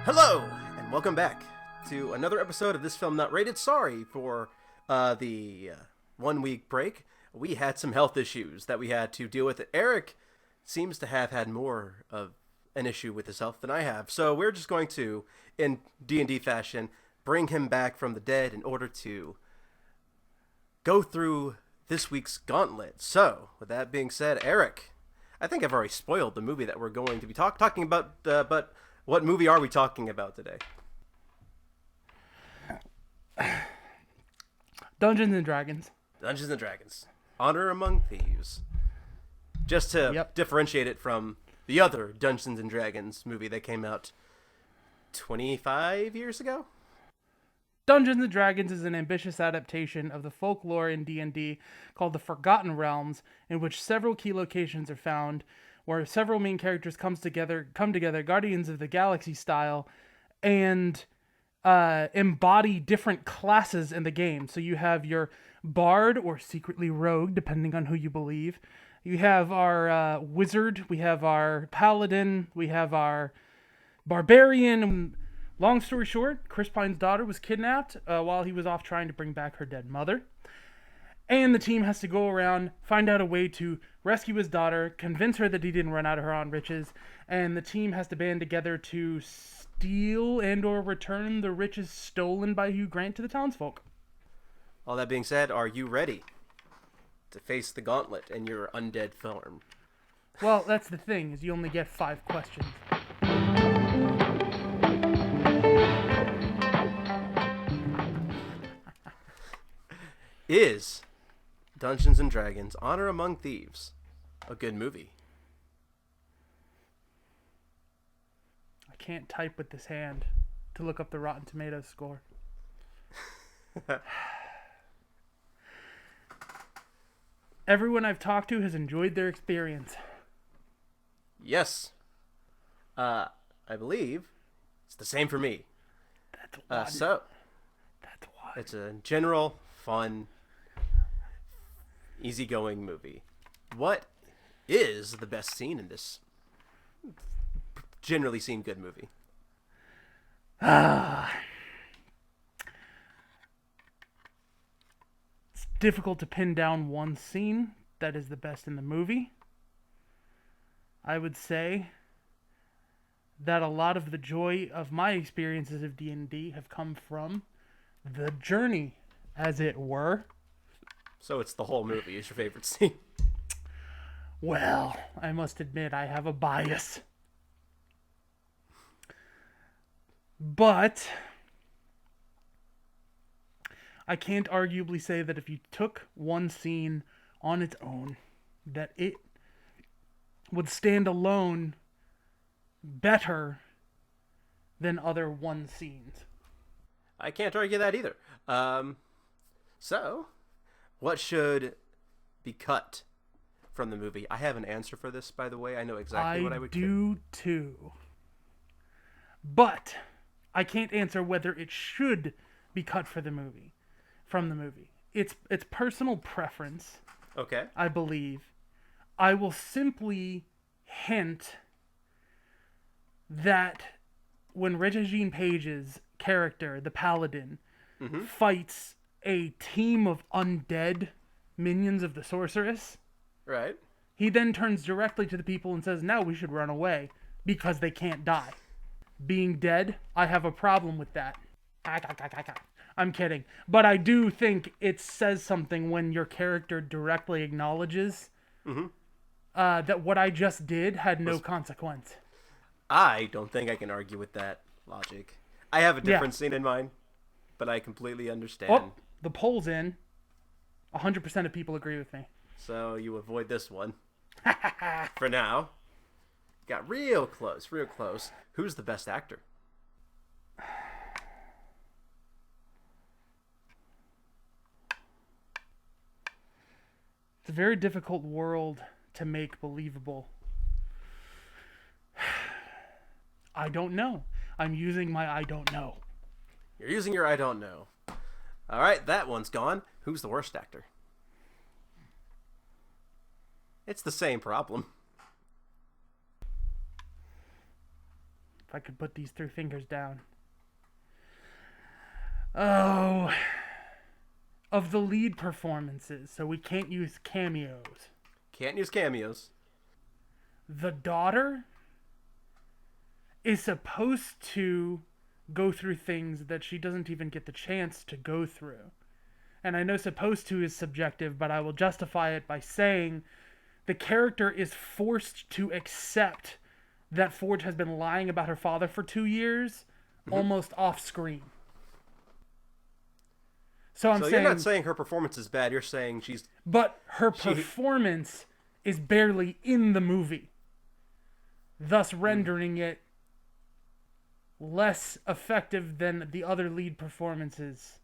Hello, and welcome back to another episode of This Film Not Rated. Sorry for the 1 week break. We had some health issues that we had to deal with. Eric seems to have had more of an issue with his health than I have, so we're just going to, in D&D fashion, bring him back from the dead in order to go through this week's gauntlet. So, with that being said, Eric, I think I've already spoiled the movie that we're going to be talking about, but what movie are we talking about today? Dungeons and Dragons. Dungeons and Dragons. Honor Among Thieves. Just to differentiate it from the other Dungeons and Dragons movie that came out 25 years ago? Dungeons and Dragons is an ambitious adaptation of the folklore in D&D called the Forgotten Realms, in which several key locations are found, where several main characters come together, Guardians of the Galaxy style, and embody different classes in the game. So you have your bard or secretly rogue, depending on who you believe. You have our wizard, we have our paladin, we have our barbarian. Long story short, Chris Pine's daughter was kidnapped while he was off trying to bring back her dead mother. And the team has to go around, find out a way to rescue his daughter, convince her that he didn't run out of her own riches, and the team has to band together to steal and or return the riches stolen by Hugh Grant to the townsfolk. All that being said, are you ready to face the gauntlet in your undead form? Well, that's the thing, is you only get 5 questions. Is Dungeons and Dragons Honor Among Thieves a good movie? I can't type with this hand to look up the Rotten Tomatoes score. Everyone I've talked to has enjoyed their experience. Yes. I believe it's the same for me. That's one. That's one. It's a general, fun, easygoing movie. What is the best scene in this generally seen good movie? It's difficult to pin down one scene that is the best in the movie. I would say that a lot of the joy of my experiences of D&D have come from the journey, as it were. So it's the whole movie is your favorite scene? Well, I must admit I have a bias. But I can't arguably say that if you took one scene on its own, that it would stand alone better than other one scenes. I can't argue that either. So, what should be cut from the movie? I have an answer for this, by the way. I know exactly what I would I do too. But I can't answer whether it should be cut from the movie. It's personal preference. Okay. I believe. I will simply hint that when Rege-Jean Page's character, the paladin, fights a team of undead minions of the sorceress, right, he then turns directly to the people and says, now we should run away because they can't die. Being dead, I have a problem with that. I'm kidding. But I do think it says something when your character directly acknowledges that what I just did had no consequence. I don't think I can argue with that logic. I have a different scene in mind, but I completely understand. Oh, the poll's in. 100% of people agree with me. So you avoid this one. For now. Got real close. Who's the best actor? It's a very difficult world to make believable. I don't know. I'm using my I don't know. You're using your I don't know. All right, that one's gone. Who's the worst actor? It's the same problem. If I could put these 3 fingers down. Oh, of the lead performances, so we can't use cameos. Can't use cameos. The daughter is supposed to go through things that she doesn't even get the chance to go through. And I know supposed to is subjective, but I will justify it by saying the character is forced to accept that Forge has been lying about her father for 2 years, almost off screen. So saying, you're not saying her performance is bad. You're saying she's... But her performance is barely in the movie, thus rendering it less effective than the other lead performances.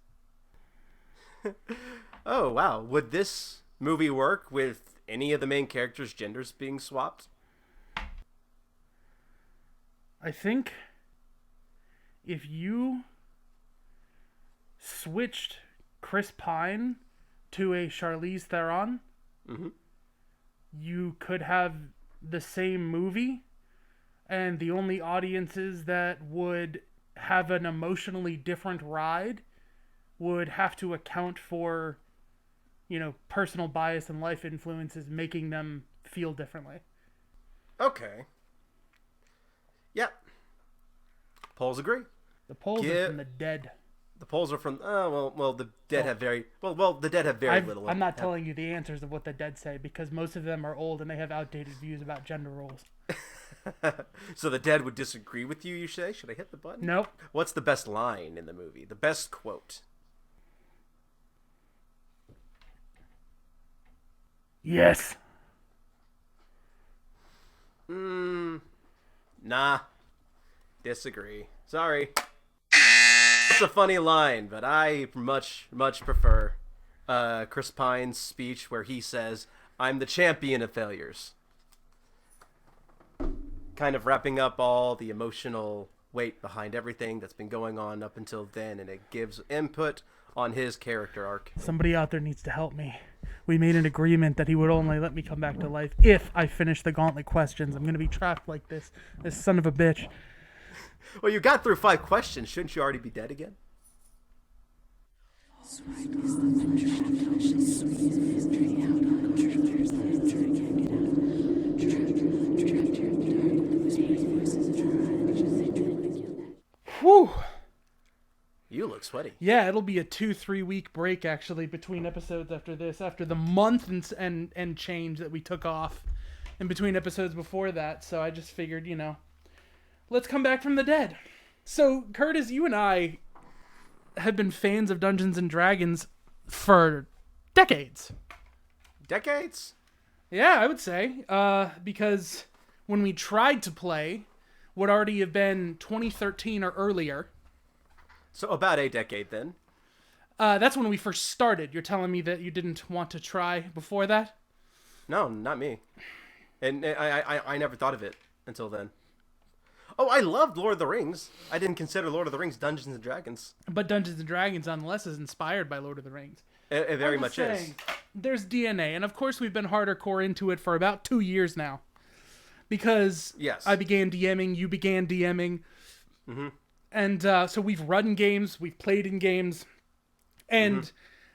Oh, wow. Would this movie work with any of the main characters' genders being swapped? I think if you switched Chris Pine to a Charlize Theron, you could have the same movie, and the only audiences that would have an emotionally different ride would have to account for, personal bias and life influences making them feel differently. Okay. Yep. Polls agree. The polls are from the dead. The polls are from the dead have very the dead have very little. I'm not telling you the answers of what the dead say because most of them are old and they have outdated views about gender roles. So the dead would disagree with you, you say? Should I hit the button? Nope. What's the best line in the movie? The best quote? Yes. Nah. Disagree. Sorry. It's a funny line, but I much prefer Chris Pine's speech where he says, "I'm the champion of failures." Kind of wrapping up all the emotional weight behind everything that's been going on up until then, and it gives input on his character arc. Somebody out there needs to help me. We made an agreement that he would only let me come back to life if I finish the gauntlet questions. I'm going to be trapped like this son of a bitch. Well, you got through 5 questions. Shouldn't you already be dead again? Whew. You look sweaty. Yeah, it'll be a 2-3 week break actually between episodes after this. After the month and change that we took off in between episodes before that. So I just figured, let's come back from the dead. So Curtis, you and I have been fans of Dungeons and Dragons for decades. Decades? Yeah, I would say. Because when we tried to play, would already have been 2013 or earlier. So about a decade then. That's when we first started. You're telling me that you didn't want to try before that? No, not me. And I never thought of it until then. Oh, I loved Lord of the Rings. I didn't consider Lord of the Rings Dungeons and Dragons. But Dungeons and Dragons, nonetheless, is inspired by Lord of the Rings. It very much is. There's DNA, and of course we've been hardcore into it for about 2 years now. Because yes. I began DMing, you began DMing. Mm-hmm. And so we've run games, we've played in games, and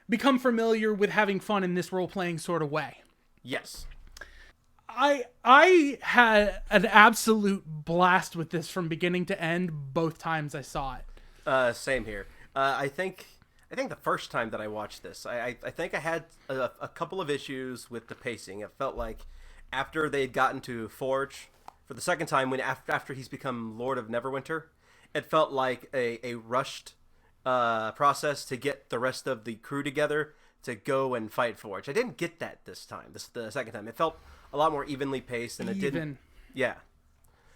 become familiar with having fun in this role-playing sort of way. Yes. I had an absolute blast with this from beginning to end both times I saw it. Same here. I think the first time that I watched this, I think I had a couple of issues with the pacing. It felt like after they had gotten to Forge for the second time, when after he's become Lord of Neverwinter, it felt like a rushed process to get the rest of the crew together to go and fight Forge. I didn't get that this time. The second time, it felt a lot more evenly paced, and it didn't. Yeah,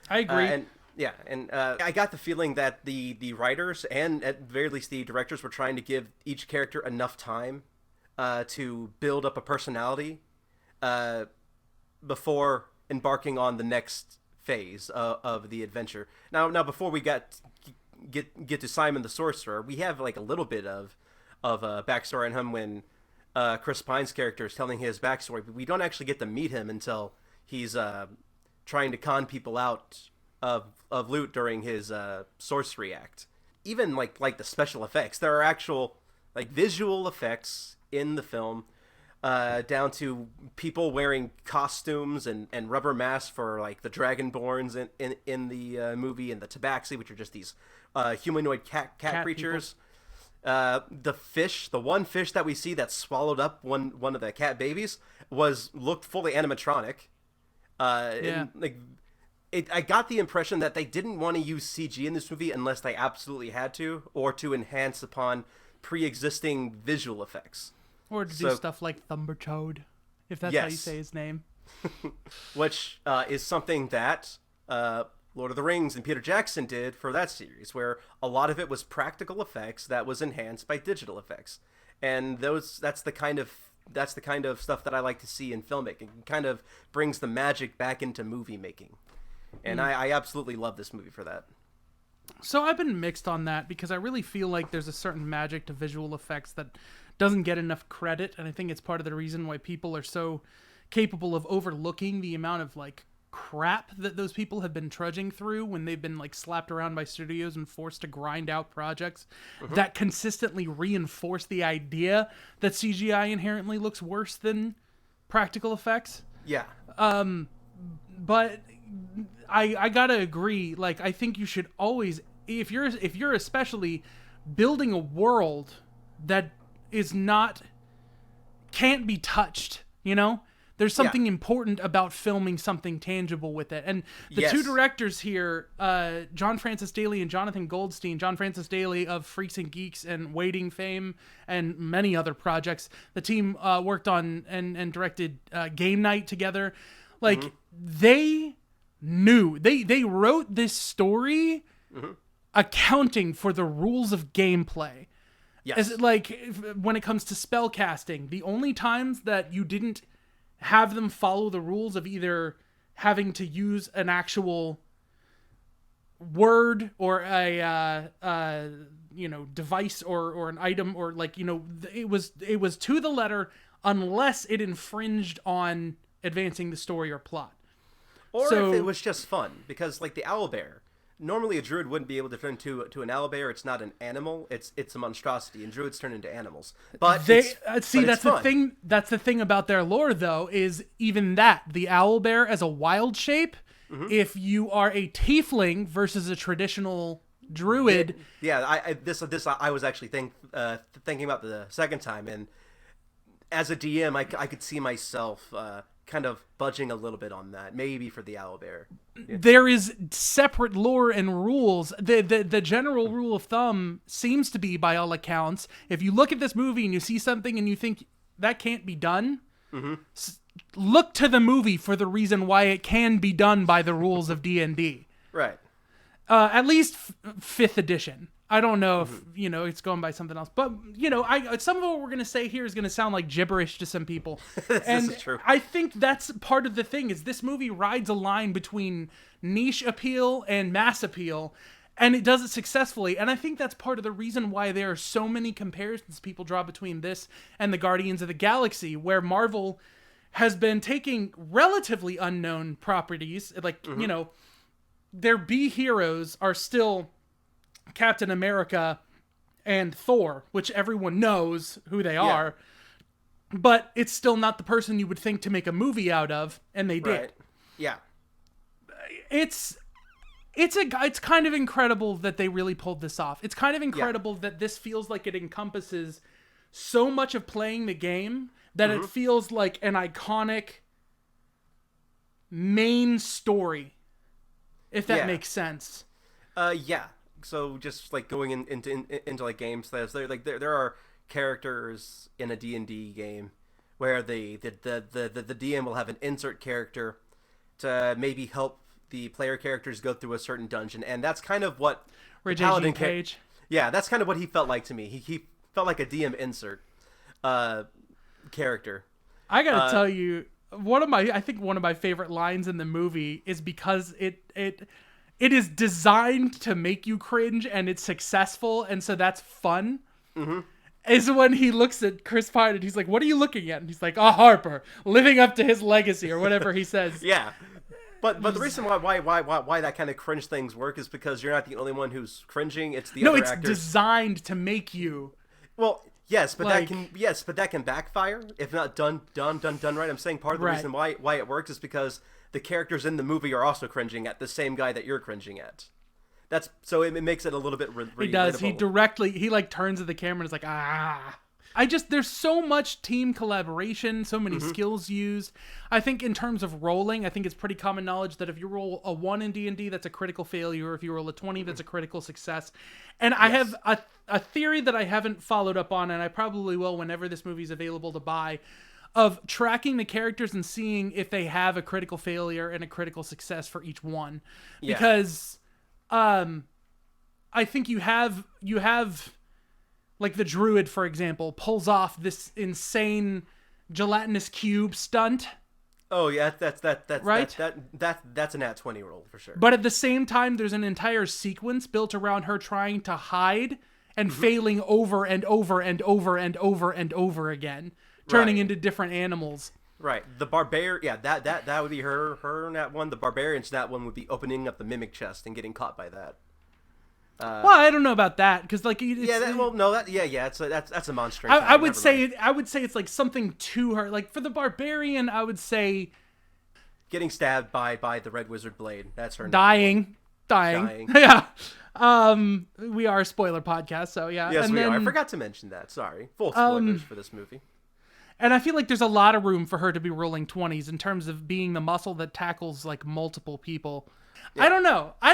I agree. I got the feeling that the writers and at the very least the directors were trying to give each character enough time to build up a personality before embarking on the next phase of the adventure. Now before we get to Simon the Sorcerer, we have like a little bit of a backstory on him when Chris Pine's character is telling his backstory, but we don't actually get to meet him until he's trying to con people out of loot during his sorcery act. Even like the special effects, there are actual like visual effects in the film, down to people wearing costumes and rubber masks for like the Dragonborns in the movie, and the Tabaxi, which are just these humanoid cat creatures. The one fish that we see that swallowed up one of the cat babies looked fully animatronic. And, like, I got the impression that they didn't want to use CG in this movie unless they absolutely had to, or to enhance upon pre-existing visual effects. Or to do stuff like Thumbertoad, if that's how you say his name. Which is something that Lord of the Rings and Peter Jackson did for that series, where a lot of it was practical effects that was enhanced by digital effects. And that's the kind of stuff that I like to see in filmmaking. It kind of brings the magic back into movie making. And I absolutely love this movie for that. So I've been mixed on that, because I really feel like there's a certain magic to visual effects that doesn't get enough credit, and I think it's part of the reason why people are so capable of overlooking the amount of like crap that those people have been trudging through when they've been like slapped around by studios and forced to grind out projects that consistently reinforce the idea that CGI inherently looks worse than practical effects. Yeah. But I gotta agree. Like, I think you should always, if you're especially building a world that can't be touched, you know, there's something important about filming something tangible with it. And the two directors here, John Francis Daley and Jonathan Goldstein, John Francis Daley of Freaks and Geeks and Waiting fame and many other projects, the team worked on and directed Game Night together. Like, they knew, they wrote this story accounting for the rules of gameplay. Yes. As like, when it comes to spell casting, the only times that you didn't have them follow the rules of either having to use an actual word or a device or an item, or like, it was to the letter, unless it infringed on advancing the story or plot. Or if it was just fun, because like the owlbear, normally a druid wouldn't be able to turn to an owlbear. It's not an animal. It's a monstrosity, and druids turn into animals. But that's the thing. That's the thing about their lore, though, is even that the owlbear as a wild shape. If you are a tiefling versus a traditional druid, I was actually thinking about the second time, and as a DM, I could see myself kind of budging a little bit on that, maybe for the owlbear. Yeah. There is separate lore and rules. The general rule of thumb seems to be, by all accounts, if you look at this movie and you see something and you think that can't be done, look to the movie for the reason why it can be done by the rules of D&D. Right. At least 5th edition. I don't know if, it's going by something else. But, some of what we're going to say here is going to sound like gibberish to some people. This is true. I think that's part of the thing, is this movie rides a line between niche appeal and mass appeal, and it does it successfully. And I think that's part of the reason why there are so many comparisons people draw between this and the Guardians of the Galaxy, where Marvel has been taking relatively unknown properties, like, their B heroes are still Captain America and Thor, which everyone knows who they are, but it's still not the person you would think to make a movie out of, and they did. Yeah. It's kind of incredible that they really pulled this off. It's kind of incredible that this feels like it encompasses so much of playing the game that it feels like an iconic main story, if that makes sense. Yeah. So just like going into like games, there are characters in a D&D game where the DM will have an insert character to maybe help the player characters go through a certain dungeon, and that's kind of what Rege-Jean Page. Yeah, that's kind of what he felt like to me. He felt like a DM insert character. I gotta tell you, one of my favorite lines in the movie is because it is designed to make you cringe, and it's successful, and so that's fun. Is when he looks at Chris Pine and he's like, "What are you looking at?" And he's like, "Oh, Harper, living up to his legacy," or whatever he says. Yeah. But the reason why that kind of cringe things work is because you're not the only one who's cringing. It's the no, other it's actors. designed to make you. Well, yes, but like, that can backfire if not done right. I'm saying part of the reason why it works is because the characters in the movie are also cringing at the same guy that you're cringing at. That's so it makes it a little bit he does. He like turns to the camera and is like, ah. There's so much team collaboration, so many skills used. I think in terms of rolling, I think it's pretty common knowledge that if you roll a 1 in D&D, that's a critical failure. If you roll a 20, that's a critical success. And I have a theory that I haven't followed up on, and I probably will whenever this movie's available to buy, of tracking the characters and seeing if they have a critical failure and a critical success for each one. Yeah. Because I think you have like the druid, for example, pulls off this insane gelatinous cube stunt. Oh yeah, that's right. That's a nat 20 roll for sure. But at the same time, there's an entire sequence built around her trying to hide and failing over and over and over and over and over again, turning into different animals. Right. The barbarian, yeah, that would be her nat 1. The barbarian's nat 1 would be opening up the mimic chest and getting caught by that. Well, I don't know about that because like it's, that's a monster. I would say it's like something to her. Like for the barbarian, I would say getting stabbed by the red wizard blade. That's her. Dying. Yeah. We are a spoiler podcast, so yeah. Yes, we are. I forgot to mention that. Sorry. Full spoilers for this movie. And I feel like there's a lot of room for her to be rolling 20s in terms of being the muscle that tackles like multiple people. Yeah. I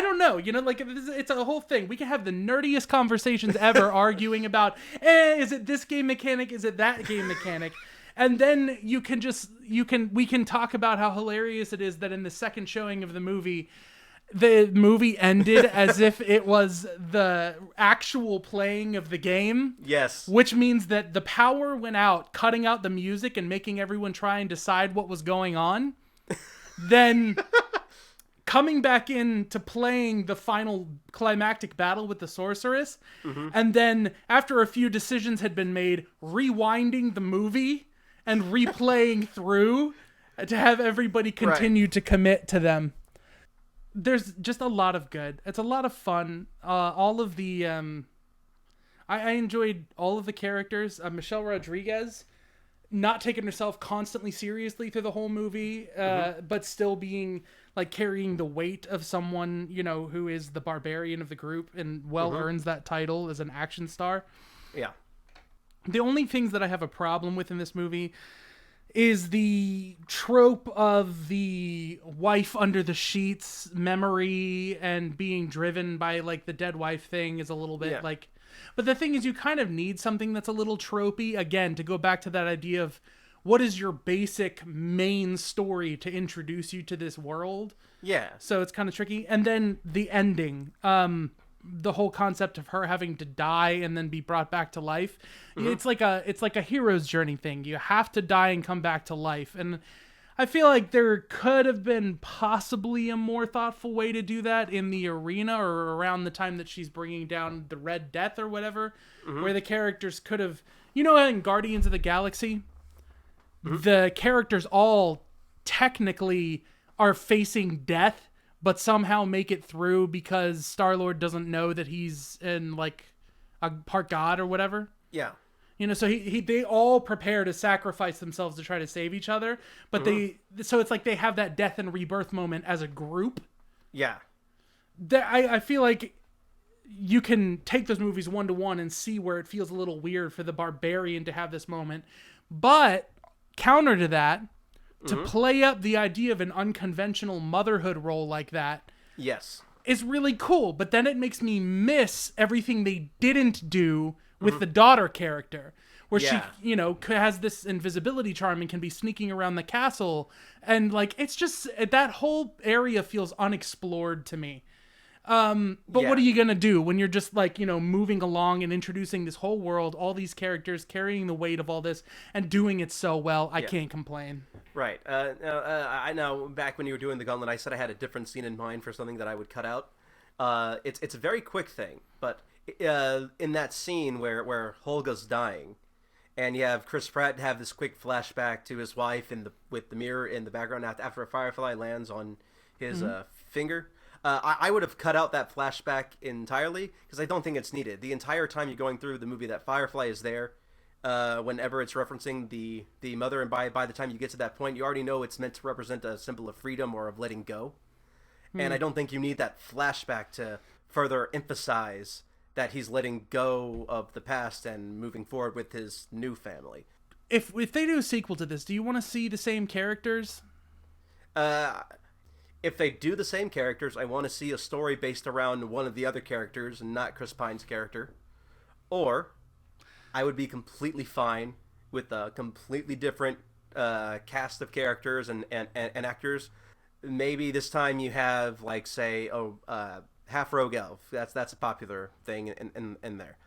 don't know. You know, like it's a whole thing. We can have the nerdiest conversations ever arguing about, is it this game mechanic? Is it that game mechanic? And then we can talk about how hilarious it is that in the second showing of the movie ended as if it was the actual playing of the game. Yes. Which means that the power went out, cutting out the music and making everyone try and decide what was going on. Then coming back in to playing the final climactic battle with the sorceress. And then after a few decisions had been made, rewinding the movie and replaying through to have everybody continue to commit to them. There's just a lot of good. It's a lot of fun. All of the I enjoyed all of the characters. Michelle Rodriguez not taking herself constantly seriously through the whole movie, but still being like carrying the weight of someone, you know, who is the barbarian of the group and earns that title as an action star. Yeah. The only things that I have a problem with in this movie is the trope of the wife under the sheets memory and being driven by like the dead wife thing is a little bit like, but the thing is you kind of need something that's a little tropey again, to go back to that idea of what is your basic main story to introduce you to this world. Yeah. So it's kind of tricky. And then the ending, the whole concept of her having to die and then be brought back to life. It's like a hero's journey thing. You have to die and come back to life. And I feel like there could have been possibly a more thoughtful way to do that in the arena or around the time that she's bringing down the Red Death or whatever, where the characters could have, you know, in Guardians of the Galaxy, the characters all technically are facing death, but somehow make it through because Star-Lord doesn't know that he's in like a part god or whatever. Yeah. You know, so they all prepare to sacrifice themselves to try to save each other, but so it's like they have that death and rebirth moment as a group. Yeah. I feel like you can take those movies 1-to-1 and see where it feels a little weird for the barbarian to have this moment. But counter to that, to play up the idea of an unconventional motherhood role like that, yes, is really cool. But then it makes me miss everything they didn't do with the daughter character, where she, you know, has this invisibility charm and can be sneaking around the castle, and like it's just that whole area feels unexplored to me. But what are you gonna do when you're just like, you know, moving along and introducing this whole world, all these characters carrying the weight of all this and doing it so well? I can't complain. Right. I know back when you were doing the gauntlet, I said I had a different scene in mind for something that I would cut out. It's a very quick thing, but in that scene where Holga's dying, and you have Chris Pratt have this quick flashback to his wife with the mirror in the background after a firefly lands on his finger. I would have cut out that flashback entirely because I don't think it's needed. The entire time you're going through the movie, that Firefly is there. Whenever it's referencing the mother, and by the time you get to that point, you already know it's meant to represent a symbol of freedom or of letting go. And I don't think you need that flashback to further emphasize that he's letting go of the past and moving forward with his new family. If they do a sequel to this, do you want to see the same characters? If they do the same characters, I want to see a story based around one of the other characters and not Chris Pine's character. Or I would be completely fine with a completely different cast of characters and actors. Maybe this time you have, like, say, half rogue elf. That's a popular thing in there.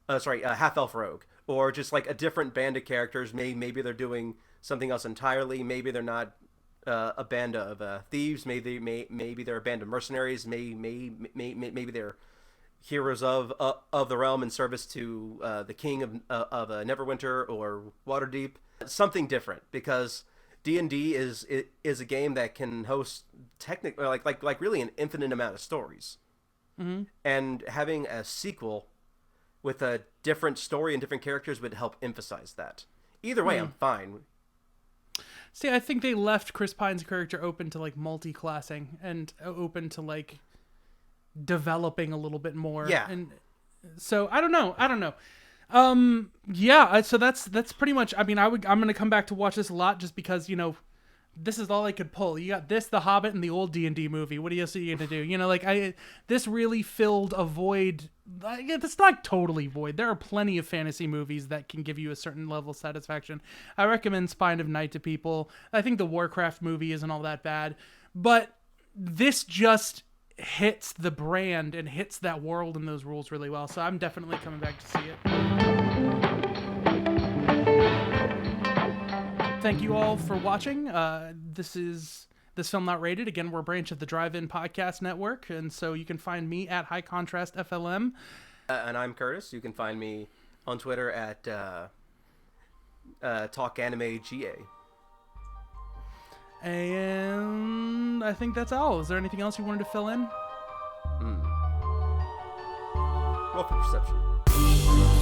Half elf rogue, or just like a different band of characters. Maybe they're doing something else entirely. Maybe they're not a band of thieves. Maybe they're a band of mercenaries. Maybe they're heroes of the realm in service to the king of Neverwinter or Waterdeep. Something different, because D&D is a game that can host technically like really an infinite amount of stories. Mm-hmm. And having a sequel with a different story and different characters would help emphasize that. Either way, I'm fine. See, I think they left Chris Pine's character open to like multi-classing and open to like developing a little bit more. Yeah. And so I don't know. So that's pretty much. I mean, I'm gonna come back to watch this a lot just because, you know, this is all I could pull. You got this, The Hobbit, and the old D&D movie. What else are you gonna do? You know, like this really filled a void. It's not totally void. There are plenty of fantasy movies that can give you a certain level of satisfaction. I recommend Spine of Night to people. I think the Warcraft movie isn't all that bad, but this just hits the brand and hits that world and those rules really well. So I'm definitely coming back to see it. Thank you all for watching. This is This Film Not Rated. Again, we're a branch of the Drive-In Podcast Network, and so you can find me at High Contrast FLM. And I'm Curtis. You can find me on Twitter at TalkAnimeGA. And I think that's all. Is there anything else you wanted to fill in? Roll for perception.